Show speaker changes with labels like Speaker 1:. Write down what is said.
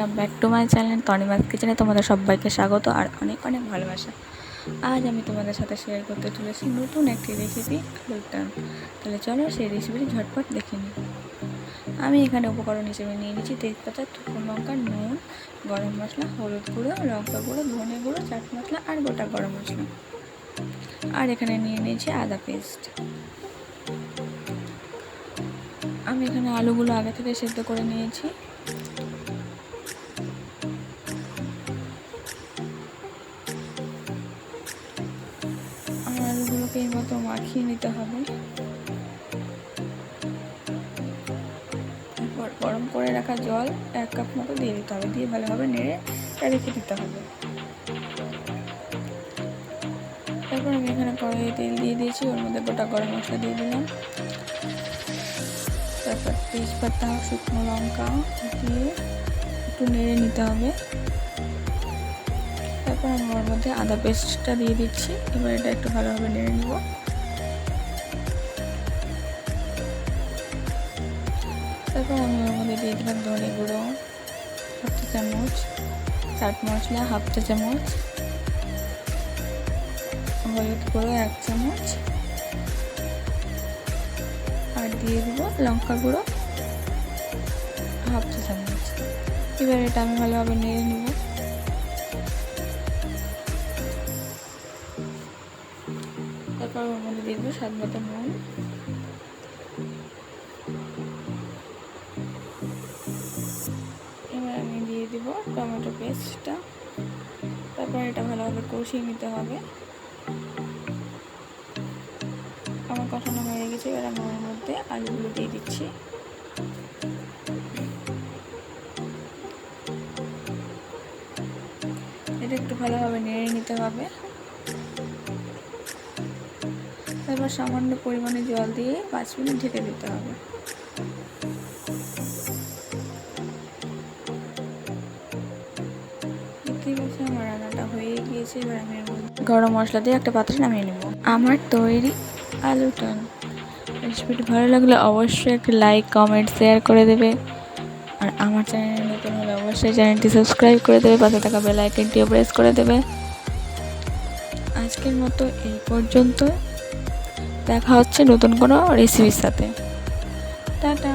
Speaker 1: Welcome back to my channel Tanima's কিচেনে তোমাদের সবাইকে স্বাগত আর অনেক অনেক ভালোবাসা। আজ আমি তোমাদের সাথে শেয়ার করতে চলেছি নতুন একটি রেসিপি আলুর ডাল। তাহলে চলো সেই রেসিপিটি ঝটপট দেখে নিই। আমি এখানে উপকরণ হিসেবে নিয়ে নিচ্ছি তেজপাতা, শুকনো লঙ্কা, নুন, গরম মশলা, হলুদ গুঁড়ো, লঙ্কা গুঁড়ো, ধনে গুঁড়ো, চাট মশলা আর গোটা গরম মশলা। আর এখানে নিয়ে নিয়েছি আদা পেস্ট। আমি এখানে আলুগুলো আগে থেকে সেদ্ধ করে নিয়েছি। আলুগুলোকে এই মতো মাখিয়ে নিতে হবে। তারপর গরম করে রাখা জল 1 কাপ মতো দিয়ে দিতে হবে, দিয়ে ভালোভাবে নেড়ে রেখে দিতে হবে। তারপর আমি এখানে কড়াইয়ে তেল দিয়ে দিয়েছি, ওর মধ্যে গোটা গরম মশলা দিয়ে দিলাম, তারপর তেজপাতা, শুকনো লঙ্কা দিয়ে একটু নেড়ে নিতে হবে। তারপর আমি ওর মধ্যে আদা পেস্টটা দিয়ে দিচ্ছি। এবার এটা একটু ভালোভাবে নেড়ে নেব। তারপর আমি ওর মধ্যে দিয়ে দিলাম ধনে গুঁড়ো 1 চা চামচ, চাট মশলা 1/2 চা চামচ, হলুদ গুঁড়ো 1 চামচ আর দিয়ে দিব লঙ্কা গুঁড়ো 1/2 চা চামচ। এবার এটা আমি ভালোভাবে নেড়ে নেব। তারপর ওর মধ্যে দিয়ে দেবো স্বাদ মতো নুন। এবার আমি দিয়ে দিব টমেটো পেস্টটা। তারপর এটা ভালোভাবে কষিয়ে নিতে হবে। আমার কষানো হয়ে গেছে। এবার আমি ওর মধ্যে আলুগুলো দিয়ে দিচ্ছি। এটা একটু ভালোভাবে নেড়ে নিতে হবে। তারপর সামান্য পরিমাণে জল দিয়ে 5 মিনিট ঢেকে দিতে হবে। ঠিক আছে, আমার রান্নাটা হয়ে গিয়েছে। এবার আমি গরম মশলা দিয়ে একটা পাত্রে নামিয়ে নেব। আমার তৈরি আলুর ডাল। রেসিপিটি ভালো লাগলে অবশ্যই একটি লাইক, কমেন্ট, শেয়ার করে দেবে। আর আমার চ্যানেলে নতুন হলে অবশ্যই চ্যানেলটি সাবস্ক্রাইব করে দেবে, পাশে থাকা বেল আইকনটিও প্রেস করে দেবে। আজকের মতো এই পর্যন্ত। দেখা হচ্ছে নতুন কোনো রেসিপির সাথে। টাটা।